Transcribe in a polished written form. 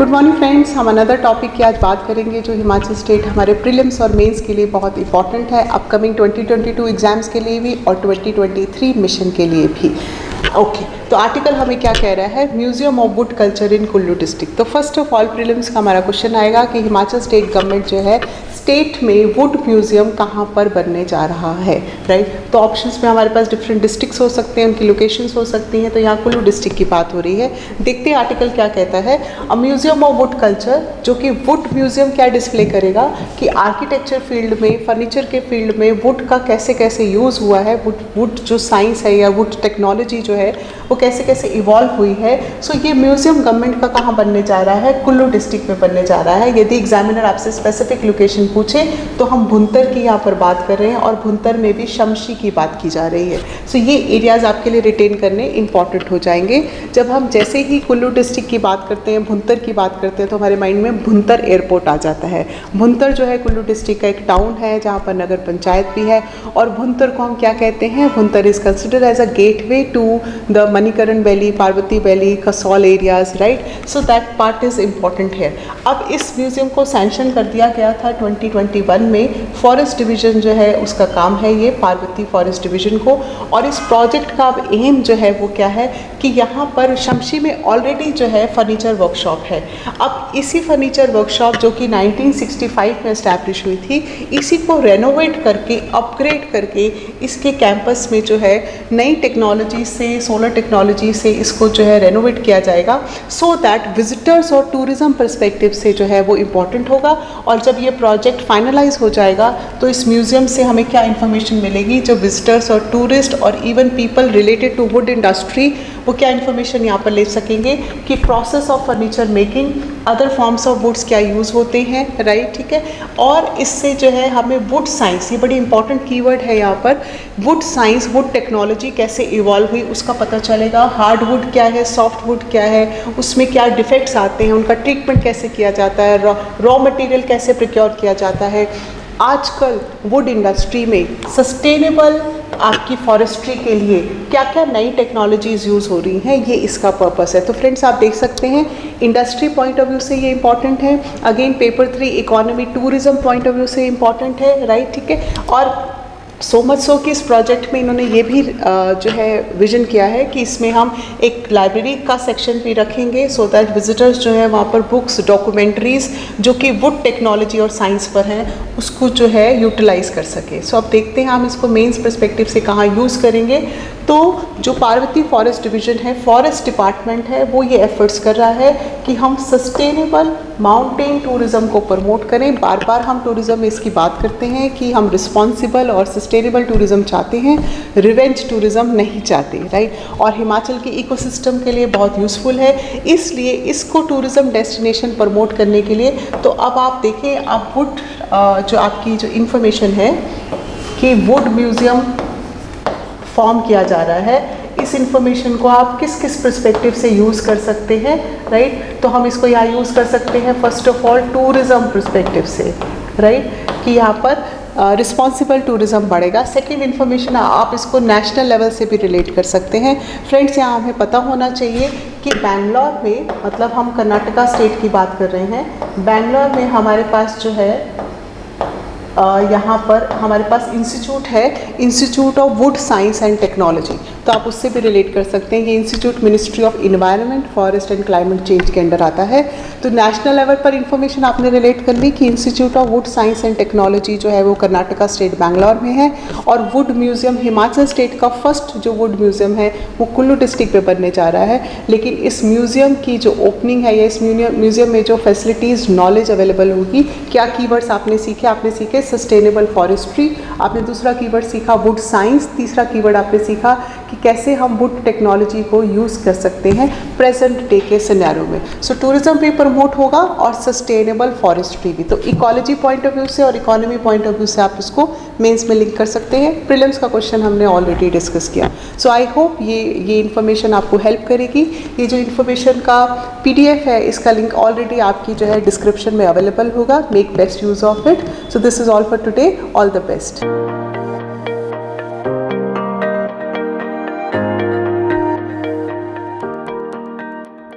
Good morning friends, हम another topic की आज बात करेंगे जो हिमाचल स्टेट हमारे प्रीलिम्स और मेंस के लिए बहुत इंपॉर्टेंट है, अपकमिंग 2022 एग्जाम्स के लिए भी और 2023 मिशन के लिए भी। ओके, तो आर्टिकल हमें क्या कह रहा है, museum of would culture in Kullu district. तो फर्स्ट ऑफ ऑल प्रीलिम्स का हमारा क्वेश्चन आएगा कि हिमाचल स्टेट गवर्नमेंट जो है स्टेट में वुड म्यूजियम कहाँ पर बनने जा रहा है, राइट। तो ऑप्शंस में हमारे पास डिफरेंट डिस्ट्रिक्ट्स हो सकते हैं, उनकी लोकेशंस हो सकती हैं। तो यहाँ कुल्लू डिस्ट्रिक्ट की बात हो रही है। देखते हैं आर्टिकल क्या कहता है। A museum of would culture, जो कि वुड म्यूजियम क्या डिस्प्ले करेगा कि आर्किटेक्चर फील्ड में, फर्नीचर के फील्ड में वुड का कैसे कैसे यूज़ हुआ है, वुड जो साइंस है या वुड टेक्नोलॉजी जो है वो कैसे कैसे इवॉल्व हुई है। सो ये म्यूजियम गवर्नमेंट का कहाँ बनने जा रहा है, कुल्लू डिस्ट्रिक्ट में बनने जा रहा है। यदि एग्जामिनर आपसे स्पेसिफिक लोकेशन पूछे तो हम भुंतर की यहाँ पर बात कर रहे हैं और भुंतर में भी शमशी की बात की जा रही है। सो ये एरियाज़ आपके लिए रिटेन करने इंपॉर्टेंट हो जाएंगे। जब हम जैसे ही कुल्लू डिस्ट्रिक्ट की बात करते हैं, भुंतर की बात करते हैं, तो हमारे माइंड में भुंतर एयरपोर्ट आ जाता है। भुंतर जो है कुल्लू डिस्ट्रिक्ट का एक टाउन है जहाँ पर नगर पंचायत भी है। और भुंतर को हम क्या कहते हैं, Bhuntar is considered as a gateway to the Manikaran valley, Parvati valley, Kasol areas, right. So that part is important है। अब इस म्यूजियम को सैंक्शन कर दिया गया था 2021 में। फॉरेस्ट डिवीज़न जो है उसका काम है ये, पार्वती फॉरेस्ट डिवीज़न को। और इस प्रोजेक्ट का अब एम जो है वो क्या है कि यहाँ पर शमशी में ऑलरेडी जो है फर्नीचर वर्कशॉप है। अब इसी फर्नीचर वर्कशॉप जो कि 1965 में इस्टेब्लिश हुई थी, इसी को रेनोवेट करके, अपग्रेड करके इसके कैंपस में जो है नई टेक्नोलॉजी से, सोलर टेक्नोलॉजी से इसको जो है रेनोवेट किया जाएगा। सो दैट विजिटर्स और टूरिज़्म पर्सपेक्टिव से जो है वो इम्पॉर्टेंट होगा। और जब ये प्रोजेक्ट फाइनलाइज हो जाएगा तो इस म्यूज़ियम से हमें क्या इन्फॉर्मेशन मिलेगी, जो विजिटर्स और टूरिस्ट और even people related to wood industry वो क्या इन्फॉर्मेशन यहाँ पर ले सकेंगे कि process of furniture making, other forms of woods क्या यूज़ होते हैं, राइट, ठीक है। और इससे जो है हमें वुड साइंस, ये बड़ी इंपॉर्टेंट कीवर्ड है यहाँ पर, वुड साइंस, वुड टेक्नोलॉजी कैसे इवॉल्व हुई उसका पता चलेगा। हार्ड वुड क्या है, सॉफ्ट वुड क्या है, उसमें क्या डिफेक्ट्स आते हैं, उनका ट्रीटमेंट कैसे किया जाता है, रॉ मटेरियल कैसे प्रोक्योर किया जाता है। आजकल वुड इंडस्ट्री में सस्टेनेबल आपकी फॉरेस्ट्री के लिए क्या क्या नई टेक्नोलॉजीज़ यूज़ हो रही हैं, ये इसका पर्पस है। तो फ्रेंड्स आप देख सकते हैं इंडस्ट्री पॉइंट ऑफ व्यू से ये इंपॉर्टेंट है। Again paper 3 economy tourism point of view से इंपॉर्टेंट है, राइट, ठीक है। और सो मच सो कि इस प्रोजेक्ट में इन्होंने ये भी जो है विजन किया है कि इसमें हम एक लाइब्रेरी का सेक्शन भी रखेंगे, सो दैट विजिटर्स जो है वहाँ पर बुक्स, डॉक्यूमेंट्रीज़ जो कि वुड टेक्नोलॉजी और साइंस पर हैं उसको जो है यूटिलाइज़ कर सके। सो अब देखते हैं हम इसको मेंस पर्सपेक्टिव से कहाँ यूज़ करेंगे। तो जो पार्वती फॉरेस्ट डिवीज़न है, फॉरेस्ट डिपार्टमेंट है, वो ये एफर्ट्स कर रहा है कि हम सस्टेनेबल माउंटेन टूरिज़्म को प्रमोट करें। बार बार हम टूरिज़्म में इसकी बात करते हैं कि हम रिस्पॉन्सिबल और सस्टेनेबल टूरिज़्म चाहते हैं, रिवेंज टूरिज़्म नहीं चाहते, राइट। और हिमाचल के इकोसिस्टम के लिए बहुत यूज़फुल है, इसलिए इसको टूरिज़्म डेस्टिनेशन प्रमोट करने के लिए। तो अब आप देखें, आप वुड जो आपकी जो इन्फॉर्मेशन है कि वुड म्यूज़ियम फॉर्म किया जा रहा है, इस इंफॉर्मेशन को आप किस किस पर्सपेक्टिव से यूज़ कर सकते हैं, राइट। तो हम इसको यहाँ यूज़ कर सकते हैं first of all tourism perspective से, राइट, कि यहाँ पर रिस्पॉन्सिबल टूरिज़्म बढ़ेगा। सेकेंड इन्फॉर्मेशन आप इसको नेशनल लेवल से भी रिलेट कर सकते हैं। फ्रेंड्स यहाँ हमें पता होना चाहिए कि बेंगलोर में, मतलब हम कर्नाटका स्टेट की बात कर रहे हैं, बेंगलोर में हमारे पास जो है यहाँ पर हमारे पास इंस्टीट्यूट है, institute of would science and technology. तो आप उससे भी रिलेट कर सकते हैं। ये institute ministry of environment, forest and climate change के अंडर आता है। तो नेशनल लेवल पर इंफॉर्मेशन आपने रिलेट कर ली कि institute of would science and technology जो है वो कर्नाटका स्टेट बेंगलोर में है। और वुड म्यूज़ियम हिमाचल स्टेट का फर्स्ट जो वुड म्यूज़ियम है वो कुल्लू डिस्ट्रिक्ट में बनने जा रहा है। लेकिन इस म्यूज़ियम की जो ओपनिंग है या इस म्यूज़ियम में जो फैसिलिटीज़, नॉलेज अवेलेबल होगी, क्या कीवर्ड्स आपने सीखे, आपने सीखे सस्टेनेबल फॉरेस्ट्री, आपने दूसरा कीवर्ड सीखा वुड साइंस, तीसरा कीवर्ड आपने सीखा कि कैसे हम वुड टेक्नोलॉजी को यूज़ कर सकते हैं प्रेजेंट डे के सिनेरियो में। सो टूरिज़्म भी प्रमोट होगा और सस्टेनेबल फॉरेस्ट्री भी। तो इकोलॉजी पॉइंट ऑफ व्यू से और इकोनॉमी पॉइंट ऑफ व्यू से आप इसको मेंस में लिंक कर सकते हैं। प्रीलिम्स का क्वेश्चन हमने ऑलरेडी डिस्कस किया। सो आई होप ये इन्फॉर्मेशन आपको हेल्प करेगी। ये जो इन्फॉर्मेशन का PDF है, इसका लिंक ऑलरेडी आपकी जो है डिस्क्रिप्शन में अवेलेबल होगा। Make best use of it. So this is all for today. All the best.